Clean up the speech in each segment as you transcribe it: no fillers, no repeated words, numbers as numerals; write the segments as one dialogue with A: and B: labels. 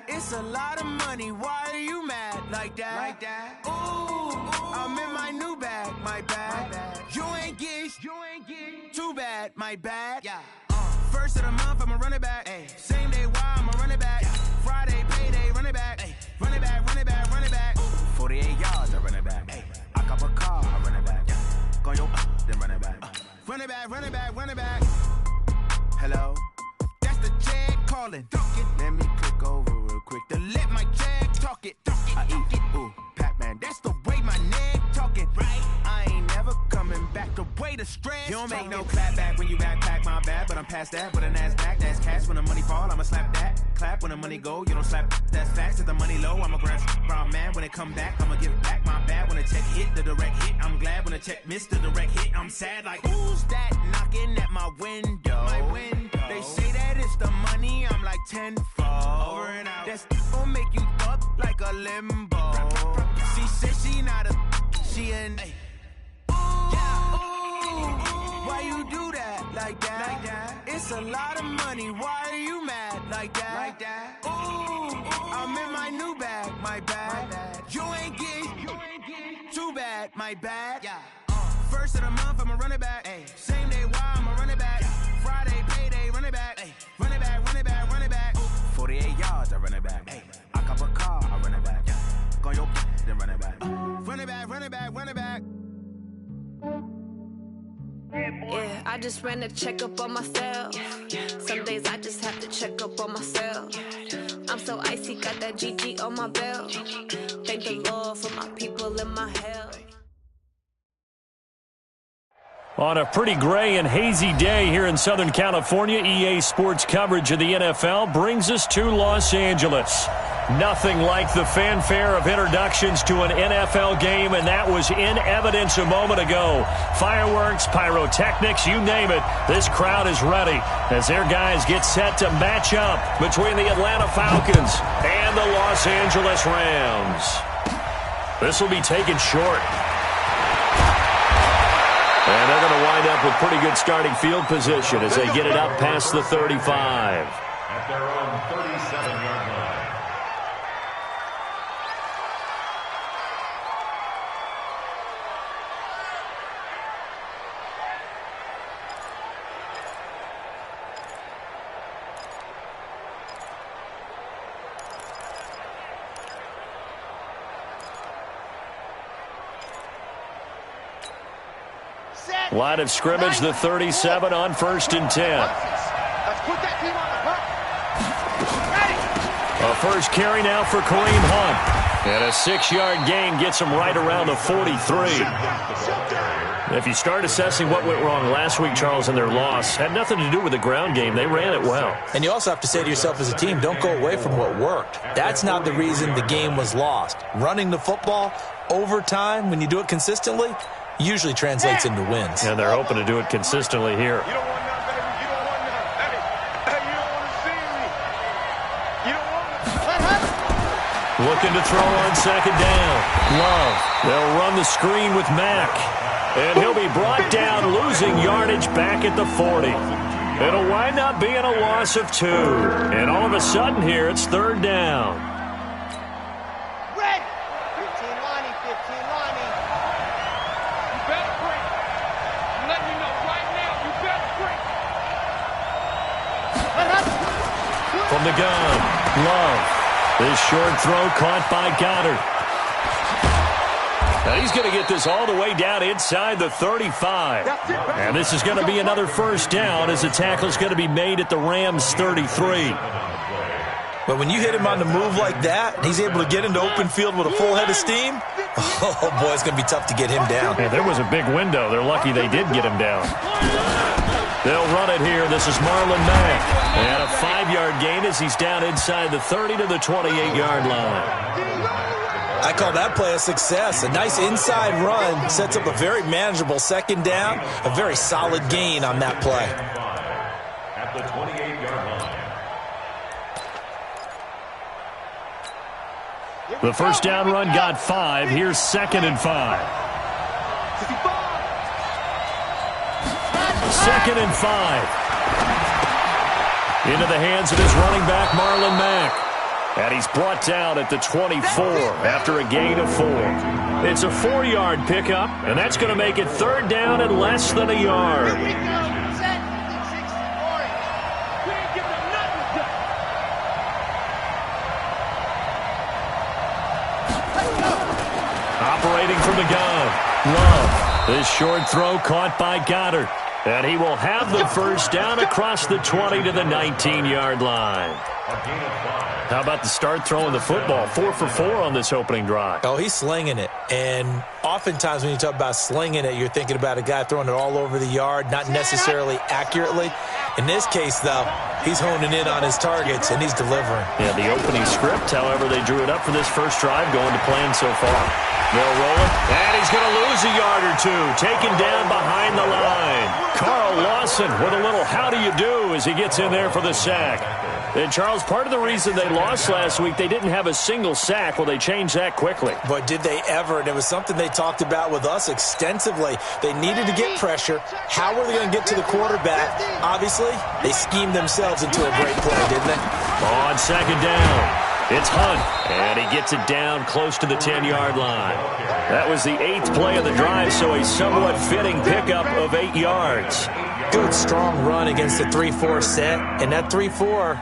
A: It's a lot of money, why are you mad like that? Ooh, I'm in my new bag, my bad. You ain't get too bad, my bad. Yeah. First of the month, I'ma run it back. Ay. Same day, why I'ma run it back. Friday, payday, run it back. Ay. Run it back, run it back, run it back. 48 yards, I run it back. Ay. I cop a car, I run it back. Go yo, then run it back. Run it back, run it back, run it back. Hello? That's the check calling. Let me click over real quick to let my check talk it. I eat it, ooh, Pac-Man, that's the way my neck talking. Right? I ain't never coming back the way the stress. You don't make no clap back when you backpack, my bad, but I'm past that. With a NASDAQ, that's cash. When the money fall, I'ma slap that. Clap when the money go, you don't slap. That's facts. If the money low, I'ma grab brown man. When it come back, I'ma give back my bad. When the check hit, the direct hit, I'm glad. When the check missed the direct hit, I'm sad. Like, who's that knocking at my window? My window. They say that it's the money, I'm like tenfold. Over and out. That's gon' make you up like a limbo. She said she not a, she an. Yeah, ooh, why you do that like that? It's a lot of money, why are you mad like that? Ooh, I'm in my new bag, my bad. You ain't get too bad, my bad. Yeah. First of the month, I'ma run it back. Ay. Same day, why I'ma run it back. Friday, payday, run it back. Ay. Run it back, run it back, run it back. 48 yards, I run it back. Ay. I cop a car, I run it back. Go yo, then run it back. Run it back, run it back, run it back.
B: Yeah, I just ran a checkup on myself. Some days I just have to check up on myself. I'm so icy, got that GG on my belt. Thank the Lord for my people in my health.
C: On a pretty gray and hazy day here in Southern California, EA Sports coverage of the NFL brings us to Los Angeles. Nothing like the fanfare of introductions to an NFL game, and that was in evidence a moment ago. Fireworks, pyrotechnics, you name it. This crowd is ready as their guys get set to match up between the Atlanta Falcons and the Los Angeles Rams. This will be taken short. And they're going to wind up with pretty good starting field position as they get it up past the 35.
D: At their own 37-yard line.
C: Line of scrimmage, the 37 on 1st and 10. A first carry now for Kareem Hunt. And a 6-yard gain gets him right around the 43. If you start assessing what went wrong last week, Charles, in their loss, had nothing to do with the ground game. They ran it well.
E: And you also have to say to yourself as a team, don't go away from what worked. That's not the reason the game was lost. Running the football over time, when you do it consistently, usually translates into wins.
C: And they're hoping to do it consistently here.
F: You don't want none, baby. You don't want none. Hey, you don't want to see me. You don't want to.
C: Looking to throw on 2nd down. Love. They'll run the screen with Mack. And he'll be brought down, losing yardage back at the 40. It'll wind up being a loss of 2. And all of a sudden here, it's 3rd down. From the gun, Love. This short throw caught by Goddard. Now he's going to get this all the way down inside the 35. And this is going to be another 1st down as the tackle's going to be made at the Rams' 33.
E: But when you hit him on the move like that, he's able to get into open field with a full head of steam, oh boy, it's going to be tough to get him down.
C: And there was a big window. They're lucky they did get him down. They'll run it here. This is Marlon Mack. And a 5-yard gain as he's down inside the 30 to the 28-yard line.
E: I call that play a success. A nice inside run sets up a very manageable 2nd down. A very solid gain on that play.
D: At the 28-yard
C: The first down run got 5. Here's 2nd and 5. 2nd and 5. Into the hands of his running back, Marlon Mack. And he's brought down at the 24 after a gain of 4. It's a 4-yard pickup, and that's going to make it 3rd down and less than a yard. Operating from the gun, Love. This short throw caught by Goddard. And he will have the first down across the 20 to the 19-yard line. How about the start throwing the football? 4 for 4 on this opening drive.
E: Oh, he's slinging it. And oftentimes when you talk about slinging it, you're thinking about a guy throwing it all over the yard, not necessarily accurately. In this case, though, he's honing in on his targets, and he's delivering.
C: Yeah, the opening script, however, they drew it up for this first drive, going to plan so far. They'll roll it, and he's going to lose a yard or 2, taken down behind the line. Carl Lawson with a little how do you do as he gets in there for the sack. And, Charles, part of the reason they lost last week, they didn't have a single sack. Well, they changed that quickly.
E: But did they ever? And it was something they talked about with us extensively. They needed to get pressure. How were they going to get to the quarterback? Obviously, they schemed themselves into a great play, didn't they?
C: On 2nd down, it's Hunt, and he gets it down close to the 10-yard line. That was the 8th play of the drive, so a somewhat fitting pickup of 8 yards.
E: Good, strong run against the 3-4 set. And that 3-4,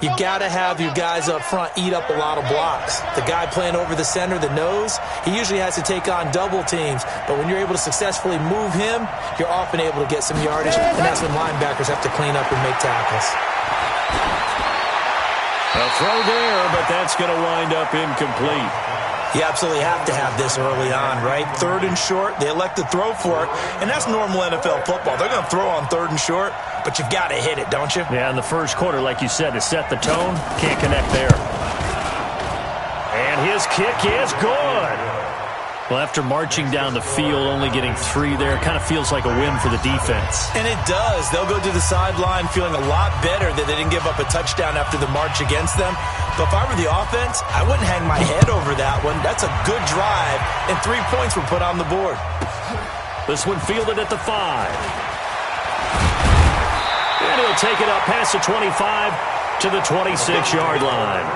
E: you got to have your guys up front eat up a lot of blocks. The guy playing over the center, the nose, he usually has to take on double teams. But when you're able to successfully move him, you're often able to get some yardage, and that's when linebackers have to clean up and make tackles.
C: A throw there, but that's going to wind up incomplete.
E: You absolutely have to have this early on, right? 3rd and short, they elect to throw for it, and that's normal NFL football. They're going to throw on 3rd and short, but you've got to hit it, don't you?
C: Yeah, in the first quarter, like you said, to set the tone, can't connect there. And his kick is good. Well, after marching down the field, only getting 3 there, kind of feels like a win for the defense.
E: And it does. They'll go to the sideline feeling a lot better that they didn't give up a touchdown after the march against them. But if I were the offense, I wouldn't hang my head over that one. That's a good drive, and 3 points were put on the board.
C: This one fielded at the 5. And he'll take it up past the 25 to the 26-yard line.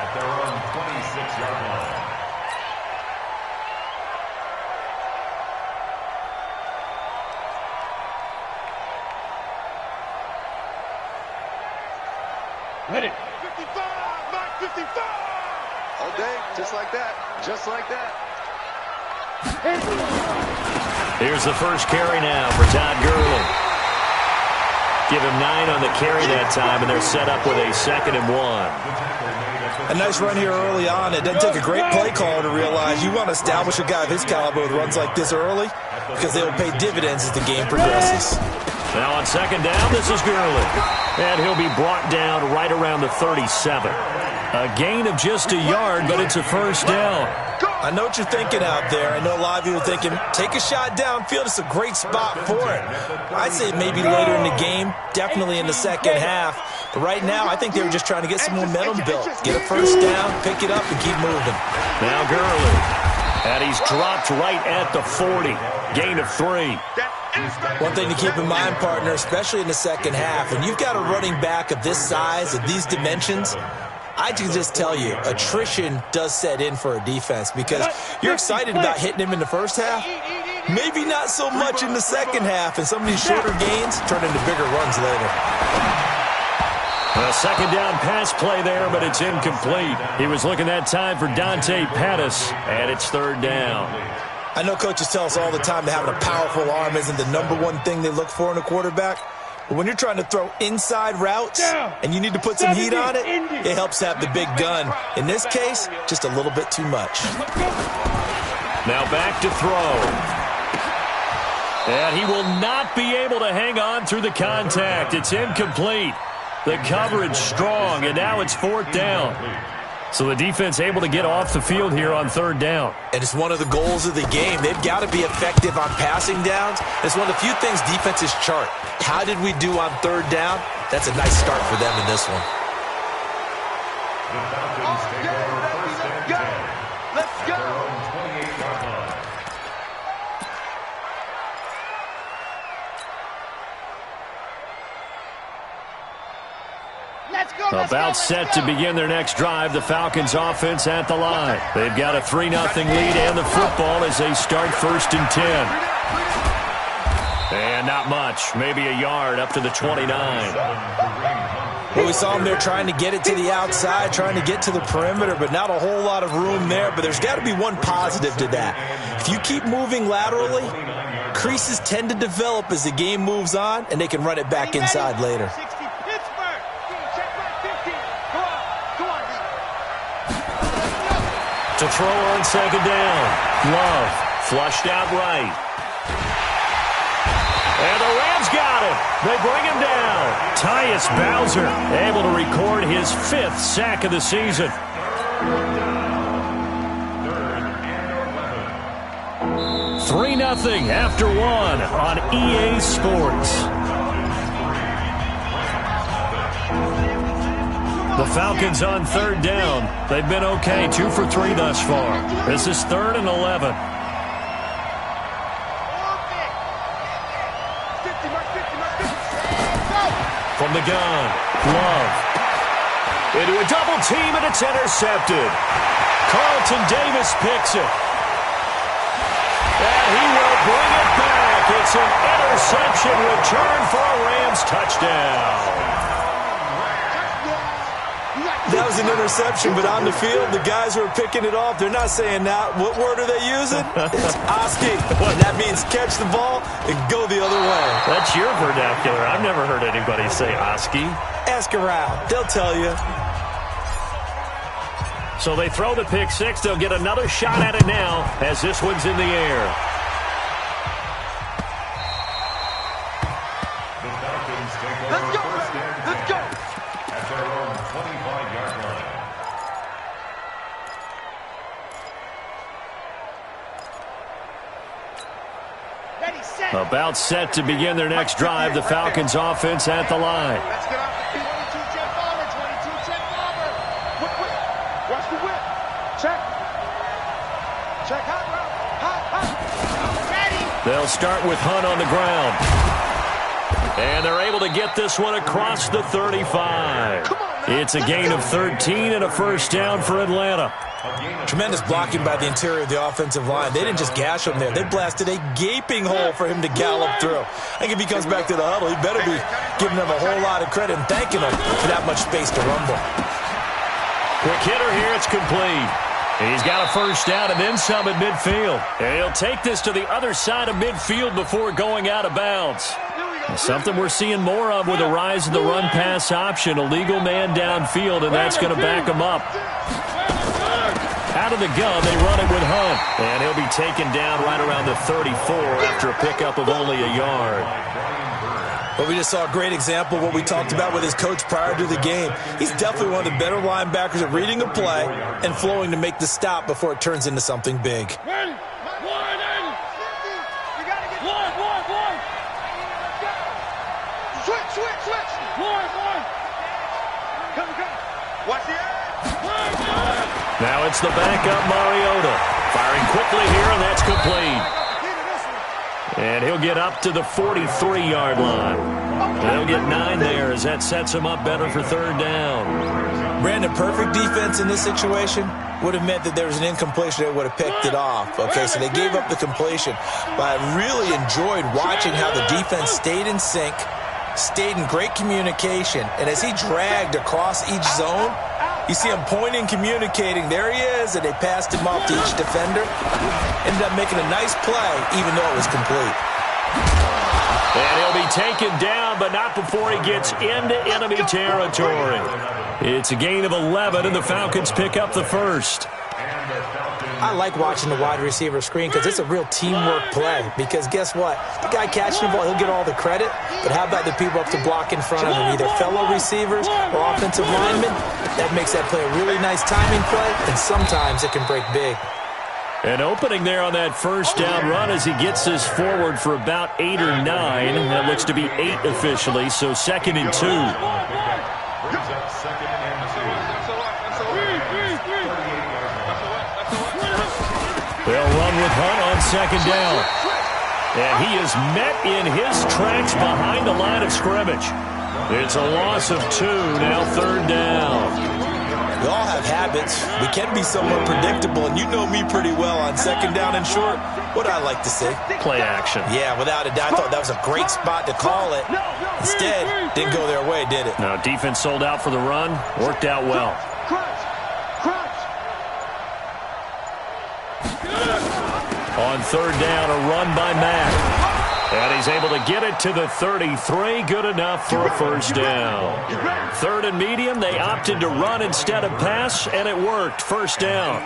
D: At their own 26-yard line.
F: Ready. 55, Mike 55. All day, just like that. Just like that.
C: Here's the first carry now for Todd Gurley. Give him 9 on the carry that time, and they're set up with a 2nd and 1.
E: A nice run here early on. It doesn't take a great play caller to realize you want to establish a guy of his caliber with runs like this early because they will pay dividends as the game progresses.
C: Now on 2nd down, this is Gurley. And he'll be brought down right around the 37. A gain of just a yard, but it's a first down.
E: I know what you're thinking out there. I know a lot of you are thinking, take a shot downfield. It's a great spot for it. I'd say maybe later in the game, definitely in the second half. But right now, I think they were just trying to get some momentum built. Get a first down, pick it up, and keep moving.
C: Now Gurley. And he's dropped right at the 40. Gain of 3.
E: One thing to keep in mind, partner, especially in the second half, when you've got a running back of this size, of these dimensions, I can just tell you, attrition does set in for a defense because you're excited about hitting him in the first half, maybe not so much in the second half, and some of these shorter gains turn into bigger runs later.
C: A 2nd down pass play there, but it's incomplete. He was looking that time for Dante Pettis, and it's 3rd down.
E: I know coaches tell us all the time that having a powerful arm isn't the #1 thing they look for in a quarterback. But when you're trying to throw inside routes and you need to put some heat on it, it helps to have the big gun. In this case, just a little bit too much.
C: Now back to throw. And he will not be able to hang on through the contact. It's incomplete. The coverage strong, and now it's 4th down. So the defense able to get off the field here on 3rd down.
E: And it's one of the goals of the game. They've got to be effective on passing downs. It's one of the few things defenses chart. How did we do on 3rd down? That's a nice start for them in this one.
D: The Falcons take over
C: About set to begin their next drive, the Falcons offense at the line. They've got a 3-0 lead and the football as they start 1st and 10. And not much, maybe a yard up to the 29.
E: Well, we saw them there trying to get it to the outside, trying to get to the perimeter, but not a whole lot of room there. But there's got to be one positive to that. If you keep moving laterally, creases tend to develop as the game moves on, and they can run it back inside later.
C: To throw on 2nd down. Love flushed out right. And the Rams got him. They bring him down. Tyus Bowser able to record his 5th sack of the season. 3-0 after 1 on EA Sports. The Falcons on 3rd down. They've been okay, 2 for 3 thus far. This is 3rd and 11. From the gun, Love. Into a double team, and it's intercepted. Carlton Davis picks it. And he will bring it back. It's an interception return for a Rams touchdown.
E: That was an interception, but on the field, the guys who are picking it off, they're not saying that. What word are they using? It's Oski. That means catch the ball and go the other way.
C: That's your vernacular. I've never heard anybody say Oski.
E: Ask around. They'll tell you.
C: So they throw the pick 6. They'll get another shot at it now as this one's in the air.
F: Let's go. Let's go.
D: At their own 25-yard line.
C: About set to begin their next drive, the Falcons offense at the line.
F: Let's get off the 22 check bomber. 22 check bomber. Whip. Watch the whip. Check. Check hot. Ready.
C: They'll start with Hunt on the ground. And they're able to get this one across the 35. It's a gain of 13 and a 1st down for Atlanta.
E: Tremendous blocking by the interior of the offensive line. They didn't just gash him there. They blasted a gaping hole for him to gallop through. I think if he comes back to the huddle, he better be giving them a whole lot of credit and thanking them for that much space to rumble.
C: Quick hitter here. It's complete. He's got a 1st down and then some at midfield. And he'll take this to the other side of midfield before going out of bounds. Something we're seeing more of with the rise of the run-pass option. A legal man downfield, and that's going to back him up. Out of the gun, they run it with Hunt. And he'll be taken down right around the 34 after a pickup of only a yard.
E: But we just saw a great example of what we talked about with his coach prior to the game. He's definitely one of the better linebackers at reading a play and flowing to make the stop before it turns into something big.
F: Switch. Come. Watch the air.
C: Now it's the backup Mariota. Firing quickly here, and that's complete. And he'll get up to the 43-yard line. They'll get 9 there as that sets him up better for 3rd down.
E: Brandon, perfect defense in this situation would have meant that there was an incompletion that would have picked it off. Okay, so they gave up the completion. But I really enjoyed watching how the defense stayed in sync, stayed in great communication, and as he dragged across each zone, you see him pointing, communicating. There he is, and they passed him off to each defender. Ended up making a nice play, even though it was complete.
C: And he'll be taken down, but not before he gets into enemy territory. It's a gain of 11, and the Falcons pick up the 1st.
E: I like watching the wide receiver screen because it's a real teamwork play. Because guess what? The guy catching the ball, he'll get all the credit. But how about the people up to block in front of him, either fellow receivers or offensive linemen? That makes that play a really nice timing play, and sometimes it can break big.
C: An opening there on that 1st down run as he gets this forward for about 8 or 9. That looks to be 8 officially, so 2nd and 2. They'll run with Hunt on 2nd down. And he is met in his tracks behind the line of scrimmage. It's a loss of 2, now 3rd down.
E: We all have habits. We can be somewhat predictable, and you know me pretty well on 2nd down and short. What I like to see?
C: Play action.
E: Yeah, without a doubt. I thought that was a great spot to call it. Instead, didn't go their way, did it?
C: No, defense sold out for the run. Worked out well. On 3rd down, a run by Mack. And he's able to get it to the 33. Good enough for a 1st down. 3rd and medium. They opted to run instead of pass, and it worked. 1st down.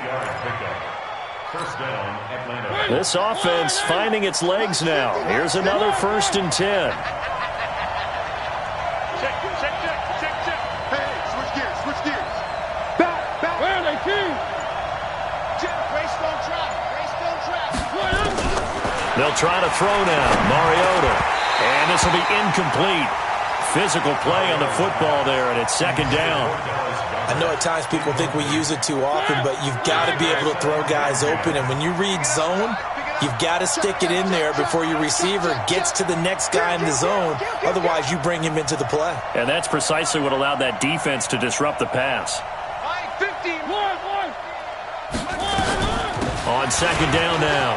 C: This offense finding its legs now. Here's another 1st and 10.
F: Hey, switch gears. Back. Where are they, King? Race don't drop.
C: They'll try to throw now. Mariota. And this will be incomplete. Physical play on the football there, and it's 2nd down.
E: I know at times people think we use it too often, but you've got to be able to throw guys open. And when you read zone, you've got to stick it in there before your receiver gets to the next guy in the zone. Otherwise, you bring him into the play.
C: And that's precisely what allowed that defense to disrupt the pass. On 2nd down now.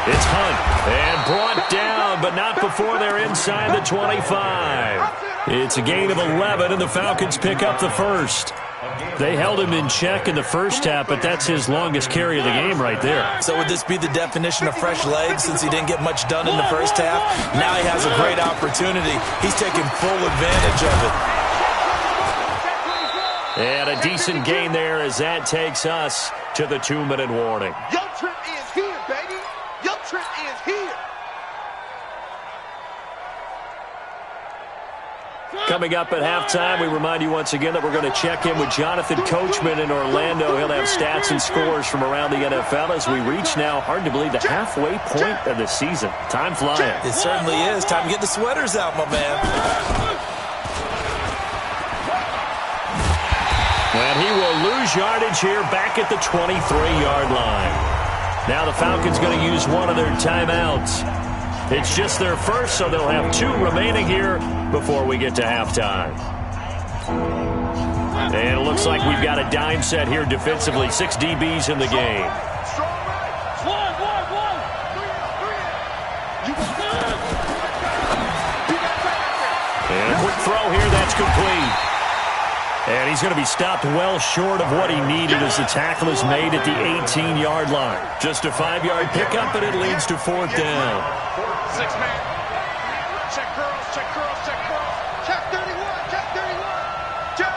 C: It's Hunt, and brought down, but not before they're inside the 25. It's a gain of 11, and the Falcons pick up the 1st. They held him in check in the 1st half, but that's his longest carry of the game right there.
E: So would this be the definition of fresh legs since he didn't get much done in the 1st half? Now he has a great opportunity. He's taking full advantage of it.
C: And a decent gain there as that takes us to the 2-minute warning.
F: Your trip is here, baby. Your trip is here.
C: Coming up at halftime, we remind you once again that we're going to check in with Jonathan Coachman in Orlando. He'll have stats and scores from around the NFL as we reach now, hard to believe, the halfway point of the season. Time flying.
E: It certainly is. Time to get the sweaters out, my man.
C: And he will lose yardage here back at the 23-yard line. Now the Falcons going to use one of their timeouts. It's just their first, so they'll have 2 remaining here before we get to halftime. And it looks like we've got a dime set here defensively. 6 DBs in the game. And a quick throw here, that's complete. And he's going to be stopped well short of what he needed as the tackle is made at the 18-yard line. Just a 5-yard pickup, and it leads to 4th down.
F: 6-man. Check curls. Check 31. Check.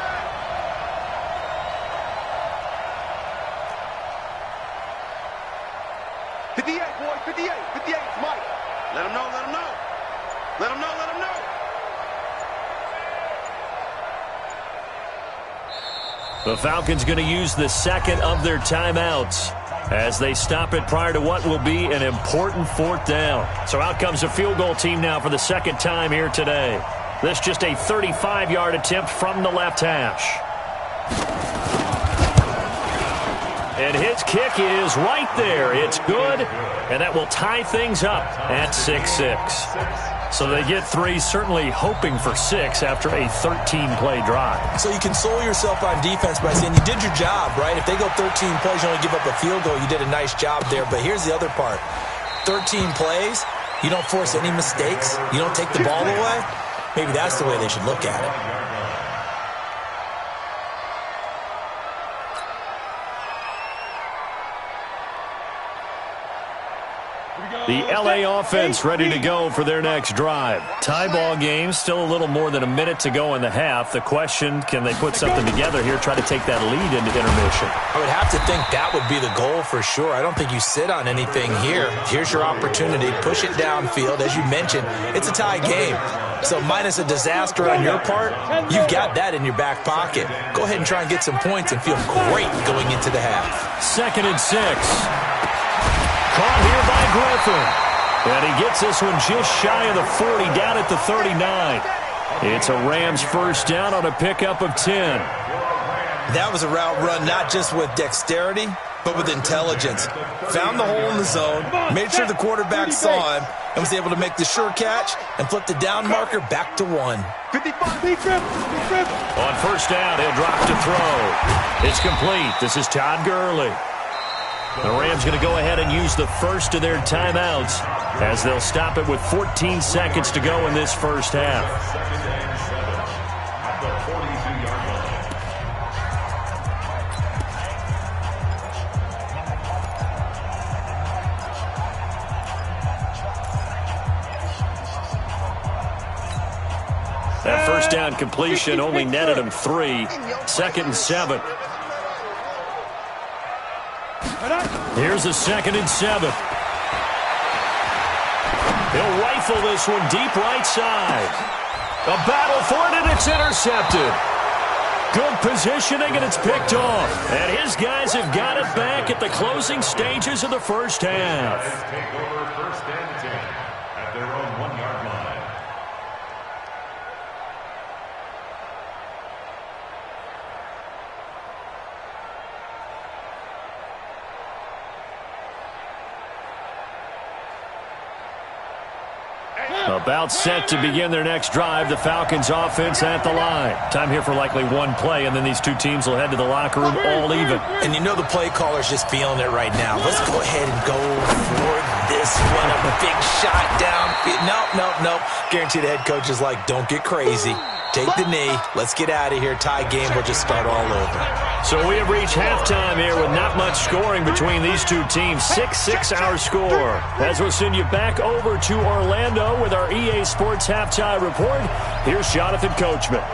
F: 58, boy. 58. 58. It's Mike. Let him know.
C: The Falcons going to use the 2nd of their timeouts as they stop it prior to what will be an important 4th down. So out comes a field goal team now for the 2nd time here today. This just a 35-yard attempt from the left hash. And his kick is right there. It's good, and that will tie things up at 6-6. So they get 3, certainly hoping for 6 after a 13-play drive.
E: So you console yourself on defense by saying you did your job, right? If they go 13 plays, you only give up a field goal, you did a nice job there. But here's the other part. 13 plays, you don't force any mistakes, you don't take the ball away. Maybe that's the way they should look at it.
C: The L.A. offense ready to go for their next drive. Tie ball game, still a little more than a minute to go in the half. The question, can they put something together here, try to take that lead into intermission?
E: I would have to think that would be the goal for sure. I don't think you sit on anything here. Here's your opportunity. Push it downfield. As you mentioned, it's a tie game. So minus a disaster on your part, you've got that in your back pocket. Go ahead and try and get some points and feel great going into the half.
C: 2nd and 6. Caught here by Griffin. And he gets this one just shy of the 40, down at the 39. It's a Rams 1st down on a pickup of 10.
E: That was a route run not just with dexterity, but with intelligence. Found the hole in the zone, made sure the quarterback saw him, and was able to make the sure catch and flip the down marker back to 1.
F: 55.
C: On first down, he'll drop to throw. It's complete. This is Todd Gurley. The Rams going to go ahead and use the first of their timeouts as they'll stop it with 14 seconds to go in this first half. That first down completion only netted him 3. 2nd and 7. Here's a 2nd and 7. He'll rifle this one deep right side. A battle for it, and it's intercepted. Good positioning, and it's picked off. And his guys have got it back at the closing stages of the first half.
D: Take over 1st and 10 at their own 1-yard line.
C: About set to begin their next drive. The Falcons offense at the line. Time here for likely one play, and then these two teams will head to the locker room all even.
E: And you know the play caller's just feeling it right now. Let's go ahead and go for this one. A big shot down. Nope. Guarantee the head coach is like, don't get crazy. Take the knee. Let's get out of here. Tie game. We'll just start all over.
C: So we have reached halftime here with not much scoring between these two teams. 6-6 our score. As we'll send you back over to Orlando with our EA Sports Halftime Report, here's Jonathan Coachman.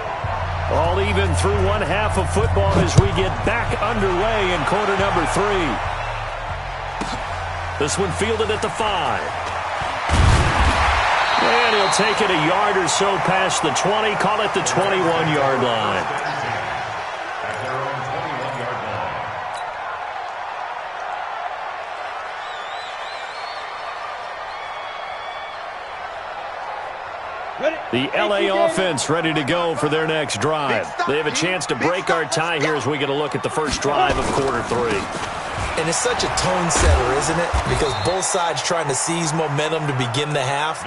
C: All even through one half of football as we get back underway in quarter number 3. This one fielded at the 5. And he'll take it a yard or so past the 20, call it the 21-yard line.
D: At their own 21-yard line.
C: The LA offense ready to go for their next drive. They have a chance to break our tie here as we get a look at the first drive of quarter 3.
E: And it's such a tone setter, isn't it? Because both sides trying to seize momentum to begin the half.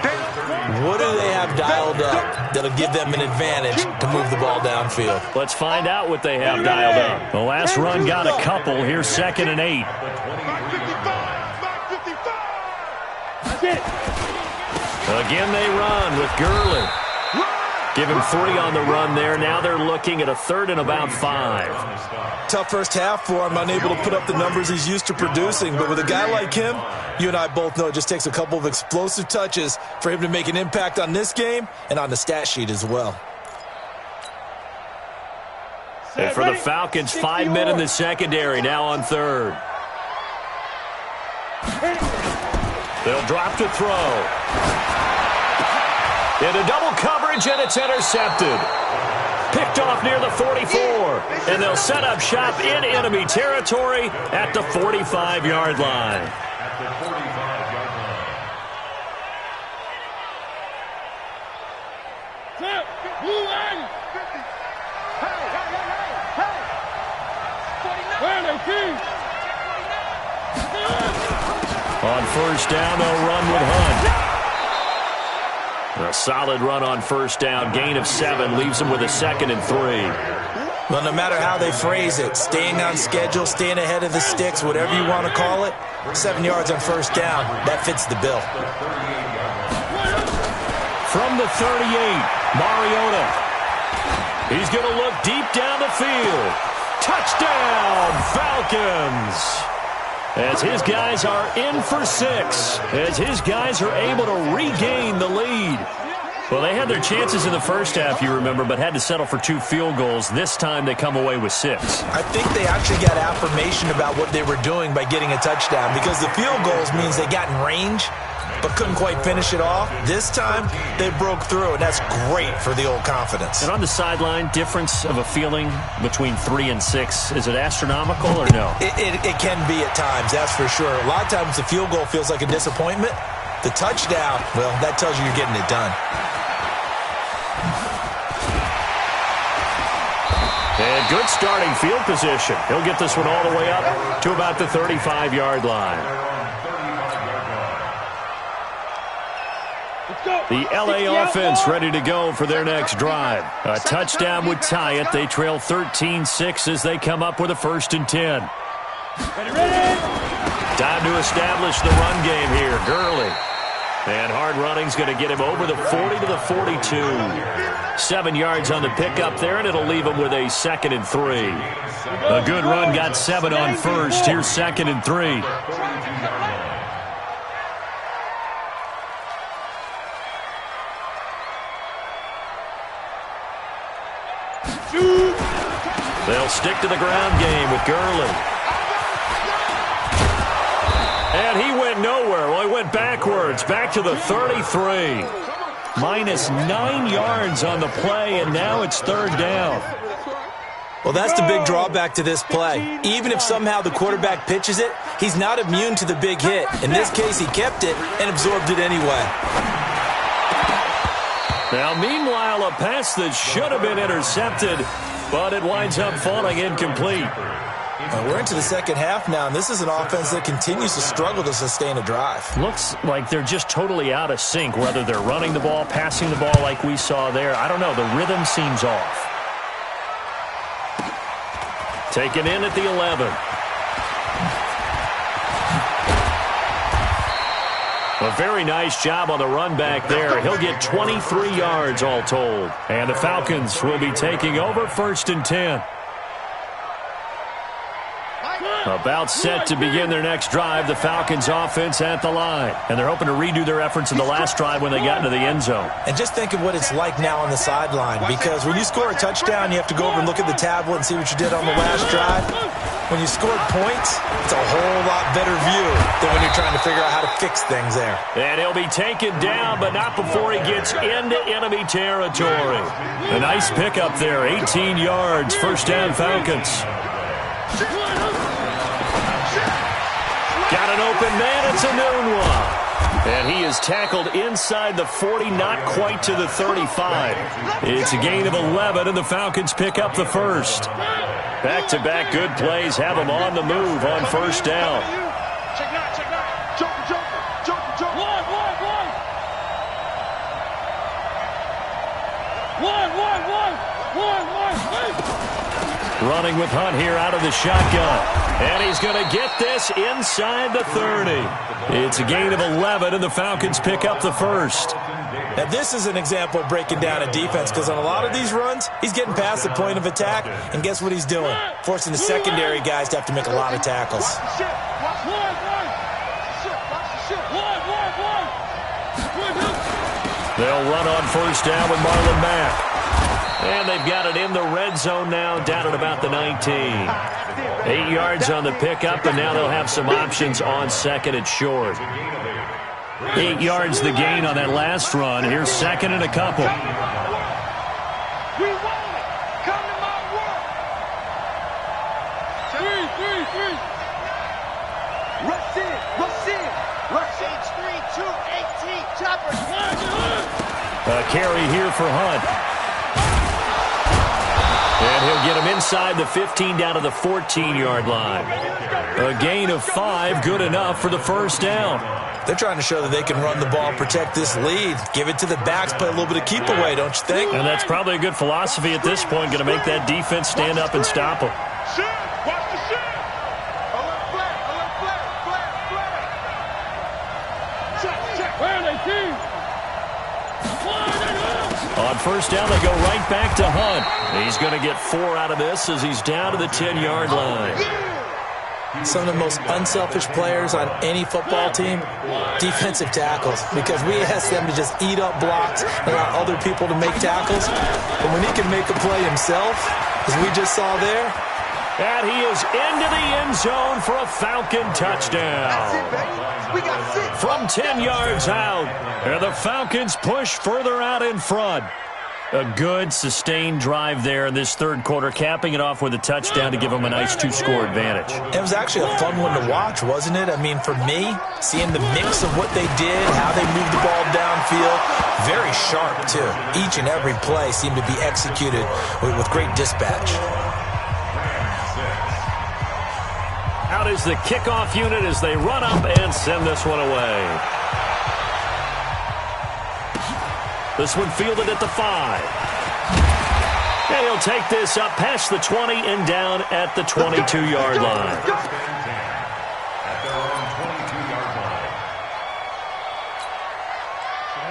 E: What do they have dialed up that'll give them an advantage to move the ball downfield?
C: Let's find out what they have dialed up. The last run got a couple. Here's 2nd and 8. Again they run with Gurley. Give him 3 on the run there. Now they're looking at a 3rd and about 5.
E: Tough first half for him, unable to put up the numbers he's used to producing. But with a guy like him, you and I both know it just takes a couple of explosive touches for him to make an impact on this game and on the stat sheet as well.
C: And for the Falcons, 5 men in the secondary, now on 3rd. They'll drop to throw. Into double coverage, and it's intercepted. Picked off near the 44. And they'll set up shop in enemy territory at the 45-yard line.
D: At the 45-yard
C: line. On first down, they'll run with Hunt. A solid run on first down. Gain of 7 leaves them with a 2nd and 3.
E: Well, no matter how they phrase it, staying on schedule, staying ahead of the sticks, whatever you want to call it, 7 yards on first down, that fits the bill.
C: From the 38, Mariota. He's going to look deep down the field. Touchdown, Falcons! As his guys are in for 6. As his guys are able to regain the lead. Well, they had their chances in the first half, you remember, but had to settle for 2 field goals. This time they come away with 6.
E: I think they actually got affirmation about what they were doing by getting a touchdown, because the field goals means they got in range but couldn't quite finish it off. This time they broke through, and that's great for the old confidence.
C: And on the sideline, difference of a feeling between 3 and 6, is it astronomical or no?
E: It can be at times, that's for sure. A lot of times the field goal feels like a disappointment. The touchdown, well, that tells you you're getting it done.
C: And good starting field position. He'll get this one all the way up to about the 35-yard line. The LA offense ready to go for their next drive. A touchdown would tie it. They trail 13-6 as they come up with a 1st and 10. Time to establish the run game here. Gurley. And hard running's going to get him over the 40 to the 42. 7 yards on the pickup there, and it'll leave him with a 2nd and 3. A good run got 7 on 1st. Here's 2nd and 3. They'll stick to the ground game with Gurley. And he went nowhere. Well, he went backwards, back to the 33. Minus 9 yards on the play, and now it's 3rd down.
E: Well, that's the big drawback to this play. Even if somehow the quarterback pitches it, he's not immune to the big hit. In this case, he kept it and absorbed it anyway.
C: Now, meanwhile, a pass that should have been intercepted, but it winds up falling incomplete.
E: We're into the 2nd half now, and this is an offense that continues to struggle to sustain a drive.
C: Looks like they're just totally out of sync, whether they're running the ball, passing the ball like we saw there. I don't know. The rhythm seems off. Taken in at the 11. A very nice job on the run back there. He'll get 23 yards all told. And the Falcons will be taking over 1st and 10. About set to begin their next drive, the Falcons offense at the line. And they're hoping to redo their efforts in the last drive when they got into the end zone.
E: And just think of what it's like now on the sideline, because when you score a touchdown, you have to go over and look at the tablet and see what you did on the last drive. When you scored points, it's a whole lot better view than when you're trying to figure out how to fix things there.
C: And he'll be taken down, but not before he gets into enemy territory. A nice pickup there, 18 yards, 1st down Falcons. Got an open man, it's a noon one. And he is tackled inside the 40, not quite to the 35. It's a gain of 11, and the Falcons pick up the 1st. Back-to-back good plays have them on the move on 1st down.
F: Check nine. Joker. One.
C: Running with Hunt here out of the shotgun. And he's going to get this inside the 30. It's a gain of 11, and the Falcons pick up the 1st.
E: Now, this is an example of breaking down a defense, because on a lot of these runs, he's getting past the point of attack, and guess what he's doing? Forcing the secondary guys to have to make a lot of tackles.
C: They'll run on 1st down with Marlon Mack. And they've got it in the red zone now, down at about the 19. 8 yards on the pickup, and now they'll have some options on 2nd and short. 8 yards the gain on that last run. Here's 2nd and a couple.
F: We want it. Come to my work. Three. Rush in. H3, 218, choppers.
C: A carry here for Hunt. And he'll get him inside the 15 down to the 14-yard line. A gain of 5, good enough for the 1st down.
E: They're trying to show that they can run the ball, protect this lead, give it to the backs, play a little bit of keep away, don't you think?
C: And that's probably a good philosophy at this point, going to make that defense stand up and stop them.
F: Watch the shit. Flat. Check. Where are they, team?
C: On 1st down, they go right back to Hunt. He's going to get 4 out of this as he's down to the 10-yard line.
E: Some of the most unselfish players on any football team, defensive tackles, because we ask them to just eat up blocks and allow other people to make tackles. But when he can make a play himself, as we just saw there.
C: And he is into the end zone for a Falcon touchdown.
F: We got 6.
C: From 10 yards out, and the Falcons push further out in front. A good, sustained drive there in this 3rd quarter, capping it off with a touchdown to give them a nice 2-score advantage.
E: It was actually a fun one to watch, wasn't it? I mean, for me, seeing the mix of what they did, how they moved the ball downfield, very sharp, too. Each and every play seemed to be executed with great dispatch.
C: Out is the kickoff unit as they run up and send this one away. This one fielded at the 5. And he'll take this up past the 20 and down at the 22-yard line.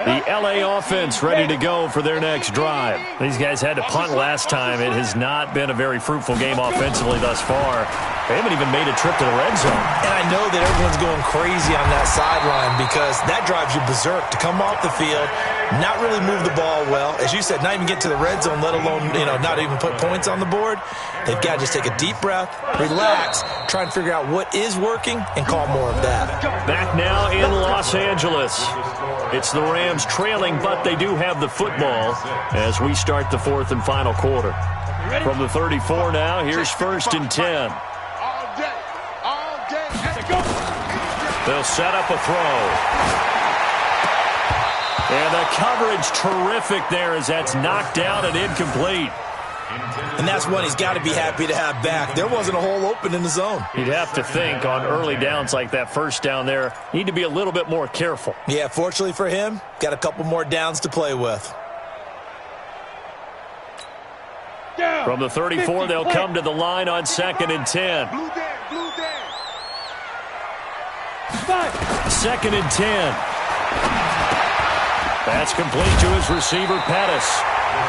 C: The L.A. offense ready to go for their next drive. These guys had to punt last time. It has not been a very fruitful game offensively thus far. They haven't even made a trip to the red zone.
E: And I know that everyone's going crazy on that sideline because that drives you berserk to come off the field, not really move the ball well. As you said, not even get to the red zone, let alone, not even put points on the board. They've got to just take a deep breath, relax, try and figure out what is working, and call more of that.
C: Back now in Los Angeles. It's the Rams trailing, but they do have the football as we start the fourth and final quarter. From the 34 now, here's 1st and 10. They'll set up a throw. And the coverage terrific there as that's knocked down and incomplete.
E: And that's one he's got to be happy to have back. There wasn't a hole open in the zone.
C: You'd have to think on early downs like that first down there, need to be a little bit more careful.
E: Yeah, fortunately for him, got a couple more downs to play with.
C: From the 34, they'll come to the line on 2nd and 10. 2nd and 10. That's complete to his receiver, Pettis.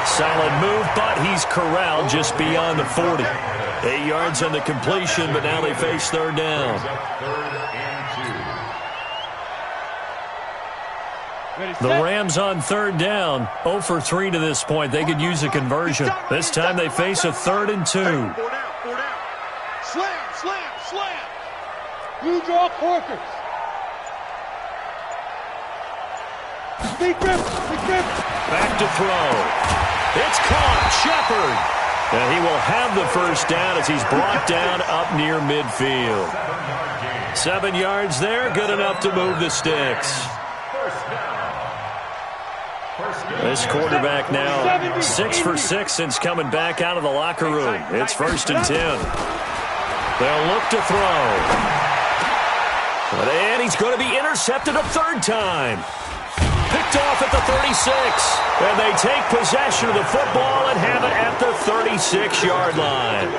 C: Solid move, but he's corralled just beyond the 40. 8 yards on the completion, but now they face 3rd down. The Rams on 3rd down, 0 for 3 to this point. They could use a conversion. This time they face a 3rd and 2.
F: Slam, slam, slam. You draw Corkers. Big grip, big grip.
C: Back to throw. It's caught. Shepard. And he will have the first down as he's brought down up near midfield. 7 yards there, good enough to move the sticks. This quarterback now 6 for 6 since coming back out of the locker room. It's 1st and 10. They'll look to throw. And he's going to be intercepted a 3rd time. Picked off at the 36. And they take possession of the football and have it at the 36-yard line.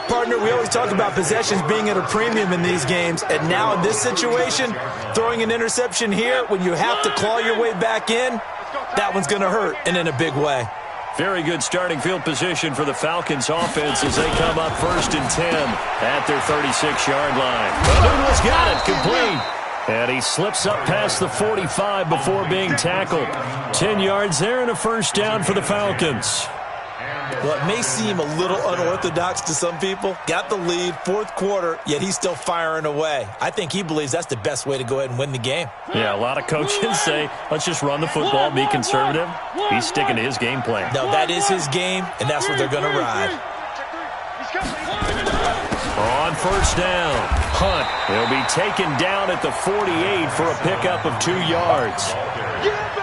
E: Partner, we always talk about possessions being at a premium in these games, and now in this situation, throwing an interception here when you have to claw your way back in, that one's going to hurt, and in a big way.
C: Very good starting field position for the Falcons offense as they come up 1st and 10 at their 36-yard line. Manuel's got it, complete. And he slips up past the 45 before being tackled. 10 yards there and a first down for the Falcons.
E: Well, it may seem a little unorthodox to some people. Got the lead, 4th quarter, yet he's still firing away. I think he believes that's the best way to go ahead and win the game.
C: Yeah, a lot of coaches say, let's just run the football, be conservative. He's sticking to his game plan.
E: No, that is his game, and that's what they're going to ride.
C: On first down, Hunt. He'll be taken down at the 48 for a pickup of 2 yards.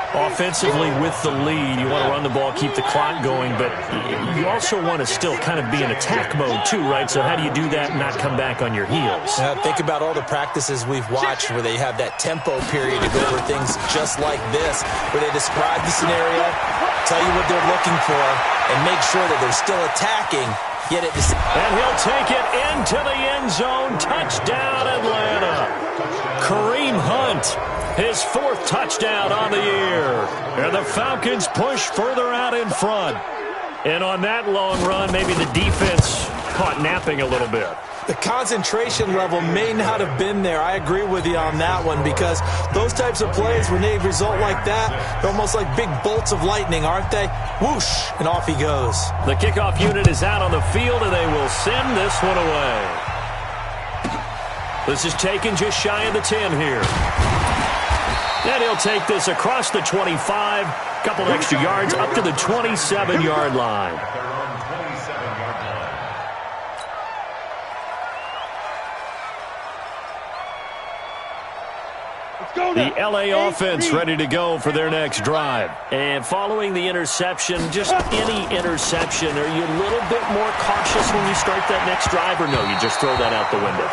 C: Offensively with the lead, you want to run the ball, keep the clock going, but you also want to still kind of be in attack mode too, right? So how do you do that and not come back on your heels?
E: Think about all the practices we've watched where they have that tempo period to go over things just like this, where they describe the scenario, tell you what they're looking for, and make sure that they're still attacking. And
C: he'll take it into the end zone. Touchdown, Atlanta. Kareem Hunt, his 4th touchdown on the year. And the Falcons push further out in front. And on that long run, maybe the defense caught napping a little bit.
E: The concentration level may not have been there. I agree with you on that one because those types of plays, when they result like that, they're almost like big bolts of lightning, aren't they? Whoosh, and off he goes.
C: The kickoff unit is out on the field, and they will send this one away. This is taken just shy of the 10 here. And he'll take this across the 25, couple extra yards up to the 27-yard line. The LA offense ready to go for their next drive. And following the interception, just any interception, are you a little bit more cautious when you start that next drive, or no, you just throw that out the window?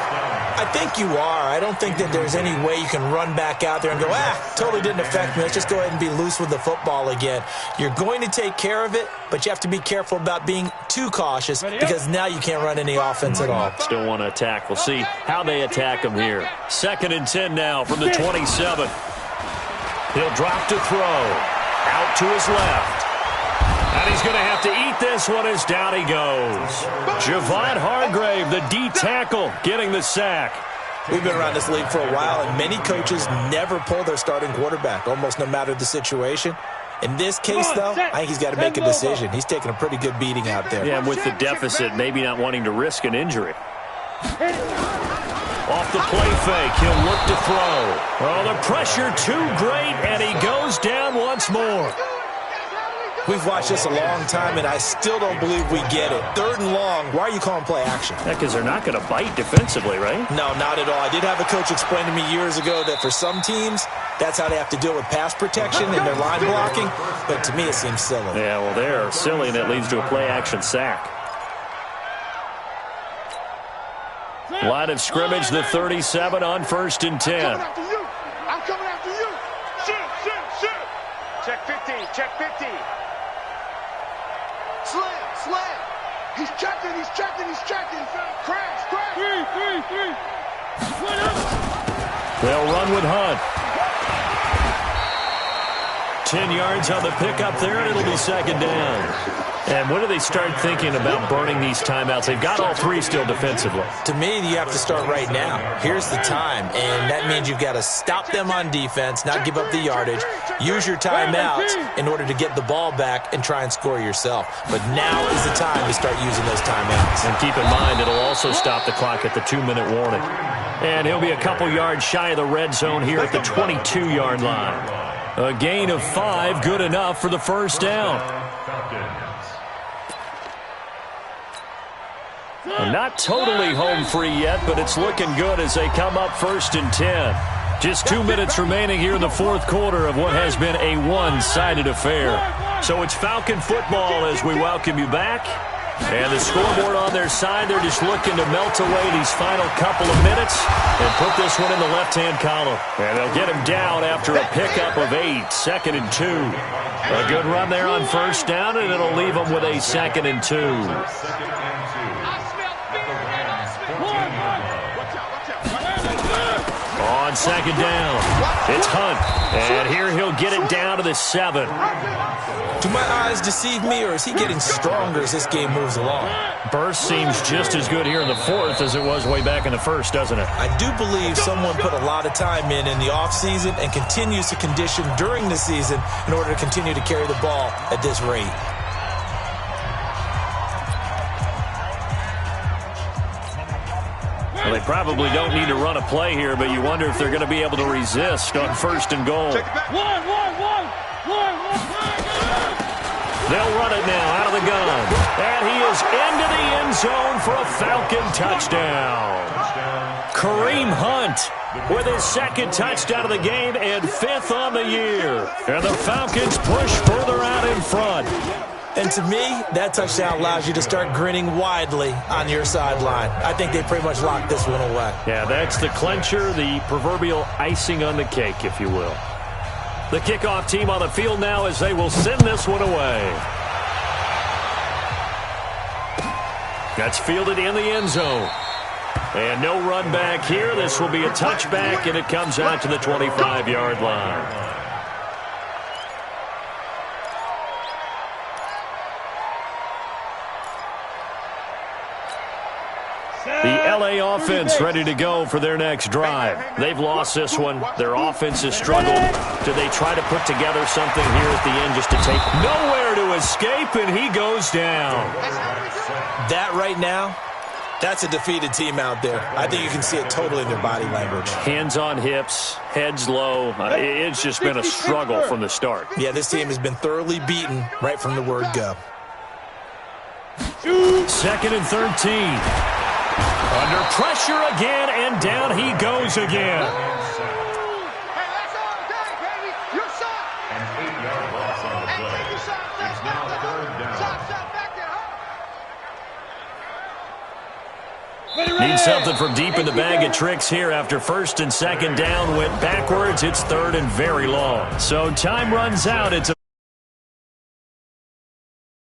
E: I think you are. I don't think that there's any way you can run back out there and go, totally didn't affect me. Let's just go ahead and be loose with the football again. You're going to take care of it, but you have to be careful about being too cautious because now you can't run any offense at all.
C: Still want to attack. We'll see how they attack them here. 2nd and 10 now from the 27. He'll drop to throw. Out to his left. And he's going to have to eat this one as down he goes. Javon Hargrave, the D tackle, getting the sack.
E: We've been around this league for a while, and many coaches never pull their starting quarterback, almost no matter the situation. In this case, though, I think he's got to make a decision. He's taking a pretty good beating out there.
C: Yeah, and with the deficit, maybe not wanting to risk an injury. Off the play fake, he'll look to throw. Oh, the pressure too great, and he goes down once more.
E: We've watched this a long time, and I still don't believe we get it. 3rd and long, why are you calling play action?
C: Yeah, because they're not going to bite defensively, right?
E: No, not at all. I did have a coach explain to me years ago that for some teams, that's how they have to deal with pass protection and their line blocking, but to me it seems silly.
C: Yeah, well, they're silly, and that leads to a play action sack. Line of scrimmage, the 37 on 1st and 10.
F: I'm coming after you. Shoot. Check 15, check 15. Slam. He's checking. Crash. 3.
C: They'll run with Hunt. 10 yards on the pickup there, and it'll be 2nd down. And when do they start thinking about burning these timeouts? They've got all 3 still defensively.
E: To me, you have to start right now. Here's the time, and that means you've got to stop them on defense, not give up the yardage, use your timeouts in order to get the ball back and try and score yourself. But now is the time to start using those timeouts.
C: And keep in mind, it'll also stop the clock at the 2-minute warning. And he'll be a couple yards shy of the red zone here at the 22-yard line. A gain of 5, good enough for the 1st down. Not totally home free yet, but it's looking good as they come up 1st and 10. Just 2 minutes remaining here in the 4th quarter of what has been a one-sided affair. So it's Falcon football as we welcome you back. And the scoreboard on their side, they're just looking to melt away these final couple of minutes and put this one in the left-hand column. And they'll get him down after a pickup of 8, 2nd and 2. A good run there on 1st down, and it'll leave them with a 2nd and 2. On 2nd down, it's Hunt, and here he'll get it down to the 7.
E: Do my eyes deceive me, or is he getting stronger as this game moves along?
C: Burst seems just as good here in the 4th as it was way back in the 1st, doesn't it?
E: I do believe someone put a lot of time in the offseason and continues to condition during the season in order to continue to carry the ball at this rate.
C: Well, they probably don't need to run a play here, but you wonder if they're going to be able to resist on 1st and goal. They'll run it now out of the gun. And he is into the end zone for a Falcon touchdown. Kareem Hunt with his 2nd touchdown of the game and 5th on the year. And the Falcons push further out in front.
E: And to me, that touchdown allows you to start grinning widely on your sideline. I think they pretty much locked this one away.
C: Yeah, that's the clincher, the proverbial icing on the cake, if you will. The kickoff team on the field now as they will send this one away. That's fielded in the end zone. And no run back here. This will be a touchback, and it comes out to the 25-yard line. The LA offense ready to go for their next drive. They've lost this one. Their offense has struggled. Do they try to put together something here at the end just to take nowhere to escape, and he goes down.
E: That right now, that's a defeated team out there. I think you can see it totally in their body language.
C: Hands on hips, heads low. It's just been a struggle from the start.
E: Yeah, this team has been thoroughly beaten right from the word go.
C: 2nd and 13. Under pressure again, and down he goes again. Need something from deep in the bag of tricks here after first and second down went backwards. It's third and very long. So time runs out. It's a